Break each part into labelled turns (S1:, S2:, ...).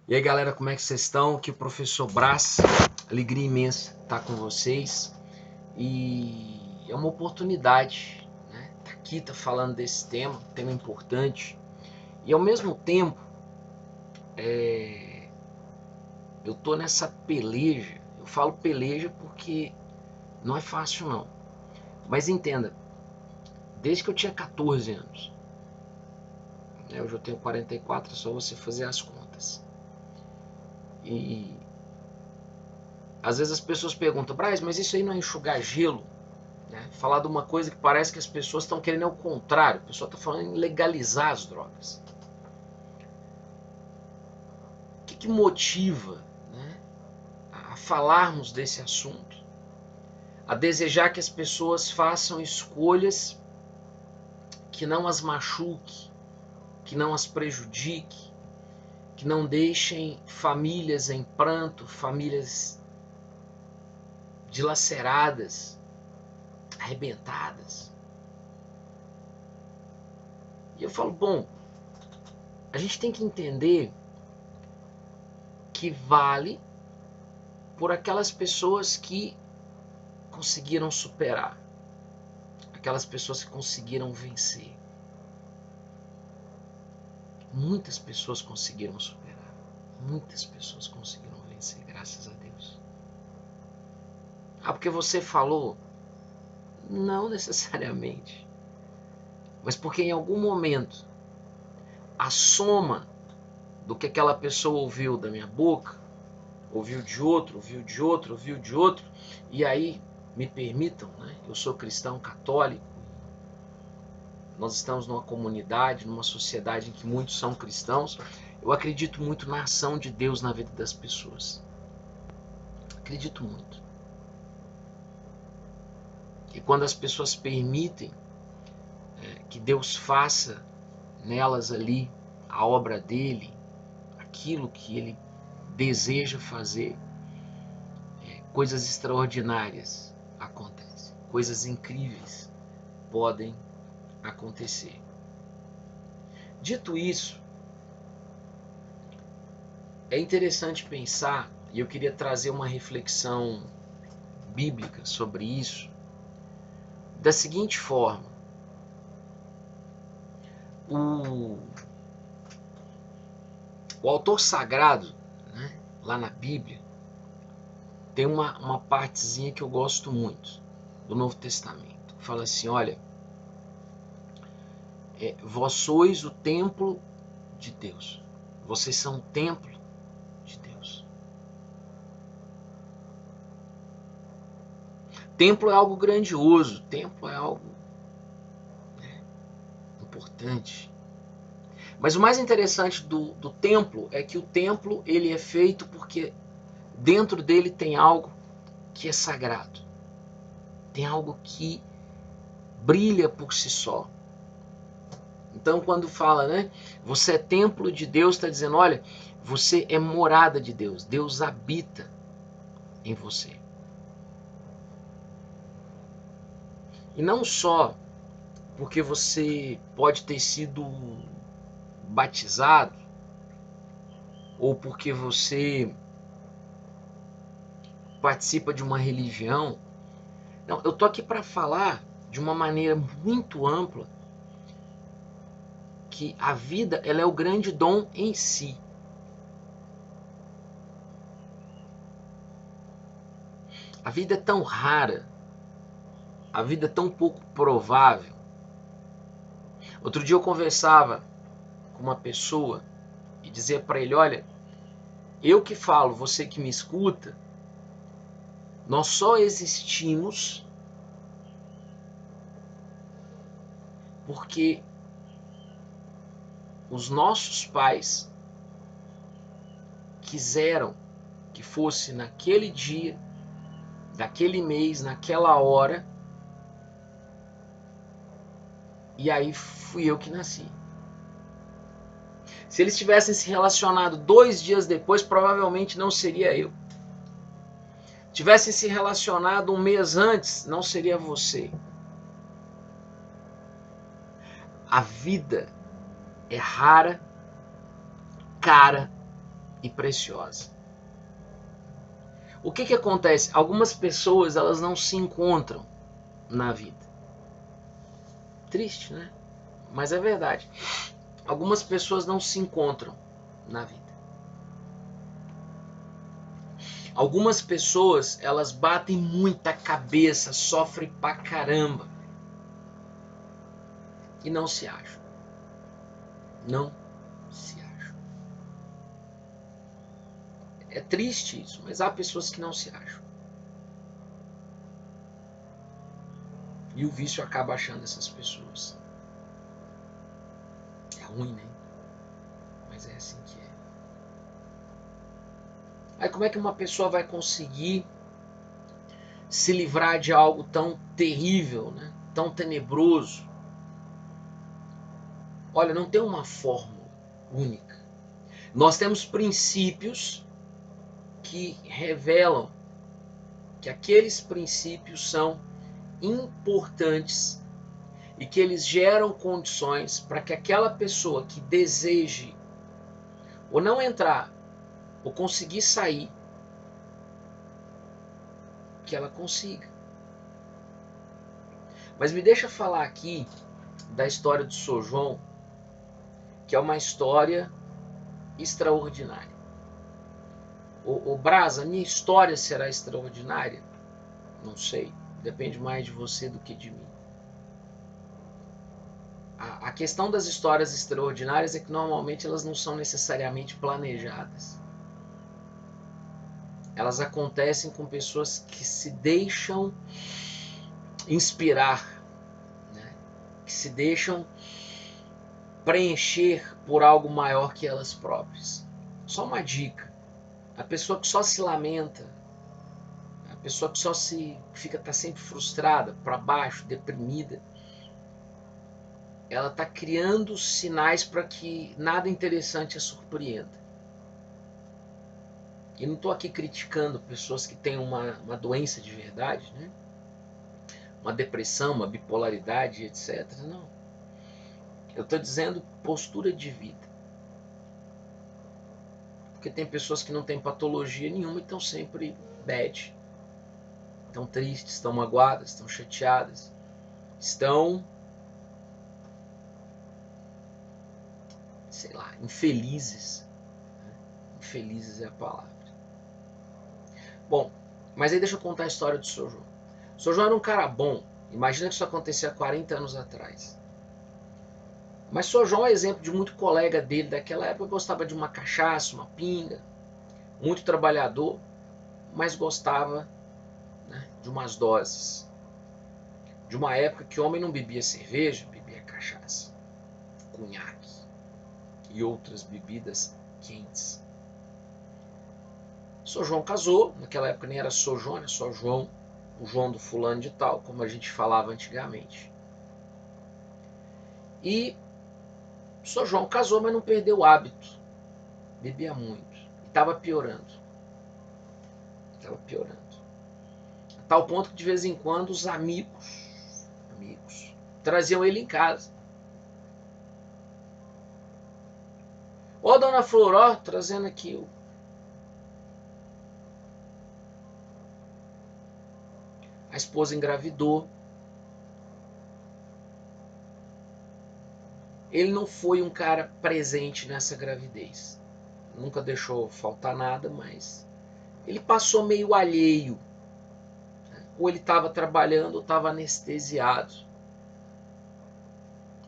S1: E aí galera, como é que vocês estão? Aqui é o professor Brás, alegria imensa estar com vocês e é uma oportunidade, né? Tá aqui, tá falando desse tema importante e ao mesmo tempo eu tô nessa peleja. Eu falo peleja porque não é fácil não, mas entenda, desde que eu tinha 14 anos, né? Hoje eu tenho 44, é só você fazer as contas. E às vezes as pessoas perguntam, Braz, mas isso aí não é enxugar gelo? Né? Falar de uma coisa que parece que as pessoas estão querendo ao contrário. A pessoa está falando em legalizar as drogas. O que motiva, né, a falarmos desse assunto? A desejar que as pessoas façam escolhas que não as machuque, que não as prejudique, que não deixem famílias em pranto, famílias dilaceradas, arrebentadas. E eu falo, bom, a gente tem que entender que vale por aquelas pessoas que conseguiram superar, aquelas pessoas que conseguiram vencer. Muitas pessoas conseguiram superar, muitas pessoas conseguiram vencer, graças a Deus. Ah, porque você falou? Não necessariamente, mas porque em algum momento a soma do que aquela pessoa ouviu da minha boca, ouviu de outro, ouviu de outro, ouviu de outro, e aí, me permitam, né? Eu sou cristão católico, nós estamos numa comunidade, numa sociedade em que muitos são cristãos. Eu acredito muito na ação de Deus na vida das pessoas. Acredito muito. E quando as pessoas permitem que Deus faça nelas ali a obra dele, aquilo que ele deseja fazer, coisas extraordinárias acontecem, coisas incríveis podem acontecer. Dito isso, é interessante pensar, e eu queria trazer uma reflexão bíblica sobre isso, da seguinte forma: o autor sagrado, né, lá na Bíblia, tem uma partezinha que eu gosto muito, do Novo Testamento, que fala assim, olha, vós sois o templo de Deus, vocês são o templo de Deus. Templo é algo grandioso, templo é algo, né, importante. Mas o mais interessante do templo é que o templo ele é feito porque dentro dele tem algo que é sagrado, tem algo que brilha por si só. Então quando fala, né, você é templo de Deus, está dizendo, olha, você é morada de Deus, Deus habita em você. E não só porque você pode ter sido batizado, ou porque você participa de uma religião. Não, eu tô aqui para falar de uma maneira muito ampla que a vida ela é o grande dom em si. A vida é tão rara, a vida é tão pouco provável. Outro dia eu conversava com uma pessoa e dizia para ele, olha, eu que falo, você que me escuta, nós só existimos porque os nossos pais quiseram que fosse naquele dia, daquele mês, naquela hora, e aí fui eu que nasci. Se eles tivessem se relacionado 2 dias depois, provavelmente não seria eu. Tivessem se relacionado 1 mês antes, não seria você. A vida é rara, cara e preciosa. O que acontece? Algumas pessoas, elas não se encontram na vida. Triste, né? Mas é verdade. Algumas pessoas não se encontram na vida. Algumas pessoas, elas batem muita cabeça, sofrem pra caramba e não se acham. Não se acham. É triste isso, mas há pessoas que não se acham. E o vício acaba achando essas pessoas. É ruim, né? Mas é assim que é. Aí como é que uma pessoa vai conseguir se livrar de algo tão terrível, né? Tão tenebroso? Olha, não tem uma fórmula única. Nós temos princípios que revelam que aqueles princípios são importantes e que eles geram condições para que aquela pessoa que deseje ou não entrar ou conseguir sair, que ela consiga. Mas me deixa falar aqui da história do São João, que é uma história extraordinária. O Brasa, minha história será extraordinária? Não sei, depende mais de você do que de mim. A questão das histórias extraordinárias é que normalmente elas não são necessariamente planejadas. Elas acontecem com pessoas que se deixam inspirar, né? Que se deixam preencher por algo maior que elas próprias. Só uma dica: a pessoa que só se lamenta, a pessoa que só tá sempre frustrada, para baixo, deprimida, ela está criando sinais para que nada interessante a surpreenda. E não estou aqui criticando pessoas que têm uma doença de verdade, né? Uma depressão, uma bipolaridade, etc. Não. Eu estou dizendo postura de vida. Porque tem pessoas que não têm patologia nenhuma e estão sempre bad. Estão tristes, estão magoadas, estão chateadas, estão, sei lá, infelizes. Infelizes é a palavra. Bom, mas aí deixa eu contar a história do São João. O São João era um cara bom. Imagina que isso acontecia há 40 anos atrás. Mas São João é exemplo de muito colega dele daquela época, gostava de uma cachaça, uma pinga, muito trabalhador, mas gostava, né, de umas doses. De uma época que o homem não bebia cerveja, bebia cachaça, cunhaque e outras bebidas quentes. São João casou, naquela época nem era São João, era só João, o João do fulano de tal, como a gente falava antigamente. E São João casou, mas não perdeu o hábito. Bebia muito. E estava piorando. Estava piorando. A tal ponto que de vez em quando os amigos traziam ele em casa. Ó, dona Flor, ó, trazendo aqui o... A esposa engravidou. Ele não foi um cara presente nessa gravidez. Nunca deixou faltar nada, mas ele passou meio alheio. Ou ele estava trabalhando ou estava anestesiado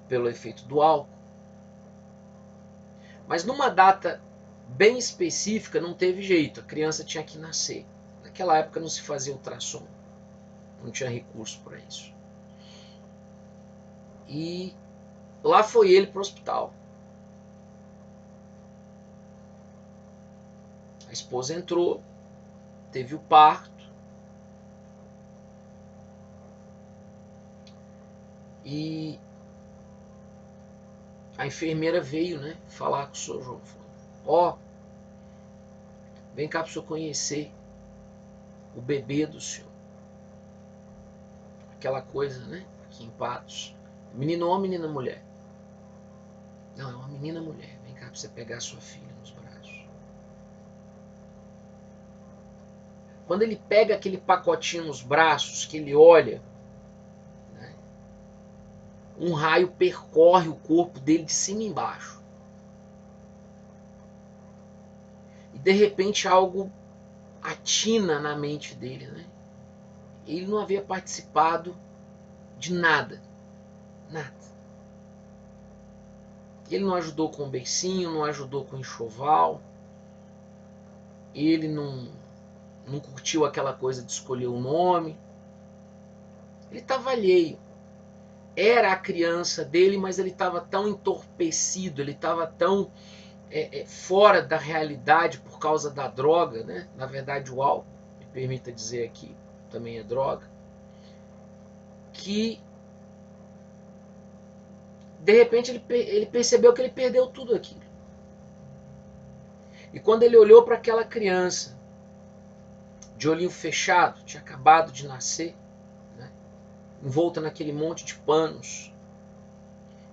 S1: pelo efeito do álcool. Mas numa data bem específica não teve jeito, a criança tinha que nascer. Naquela época não se fazia ultrassom, não tinha recurso para isso. E lá foi ele para o hospital. A esposa entrou, teve o parto. E a enfermeira veio, né, falar com o Sr. João. Ó, vem cá para o senhor conhecer o bebê do senhor. Aquela coisa, né, aqui em Patos. Menino homem, menina mulher? Não, é uma menina mulher. Vem cá para você pegar a sua filha nos braços. quando ele pega aquele pacotinho nos braços, que ele olha, né, um raio percorre o corpo dele de cima e embaixo. E de repente algo atina na mente dele, né? Ele não havia participado de nada. Nada. Ele não ajudou com o beicinho, não ajudou com o enxoval. Ele não curtiu aquela coisa de escolher o nome. Ele estava alheio. Era a criança dele, mas ele estava tão entorpecido, ele estava tão fora da realidade por causa da droga, né? Na verdade o álcool, me permita dizer aqui, também é droga, que de repente ele percebeu que ele perdeu tudo aquilo. E quando ele olhou para aquela criança, de olhinho fechado, tinha acabado de nascer, né, envolta naquele monte de panos,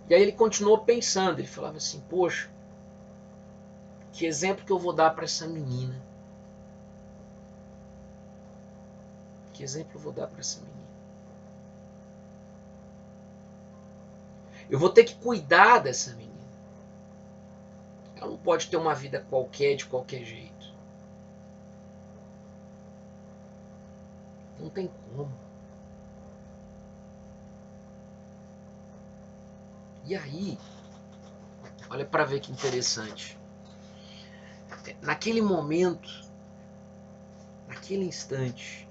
S1: e aí ele continuou pensando, ele falava assim, poxa, que exemplo que eu vou dar para essa menina? Que exemplo eu vou dar para essa menina? Eu vou ter que cuidar dessa menina. Ela não pode ter uma vida qualquer, de qualquer jeito. Não tem como. E aí, olha para ver que interessante. Naquele momento, naquele instante,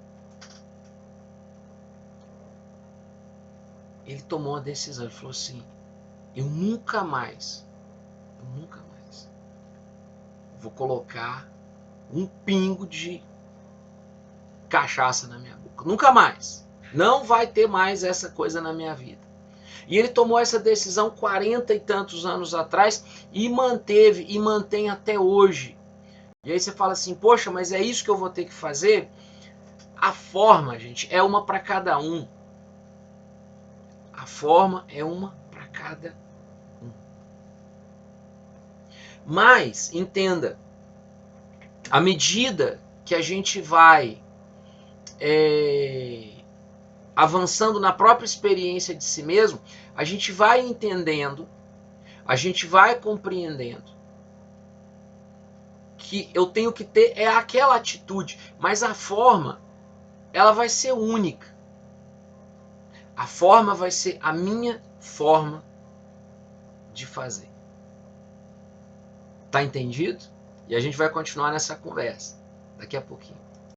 S1: ele tomou uma decisão. Ele falou assim, eu nunca mais vou colocar um pingo de cachaça na minha boca. Nunca mais. Não vai ter mais essa coisa na minha vida. E ele tomou essa decisão 40 e tantos anos atrás e manteve e mantém até hoje. E aí você fala assim, poxa, mas é isso que eu vou ter que fazer? A forma, gente, é uma para cada um. A forma é uma para cada um. Mas, entenda, à medida que a gente vai avançando na própria experiência de si mesmo, a gente vai entendendo, a gente vai compreendendo que eu tenho que ter aquela atitude, mas a forma, ela vai ser única. A forma vai ser a minha forma de fazer. Tá entendido? E a gente vai continuar nessa conversa daqui a pouquinho.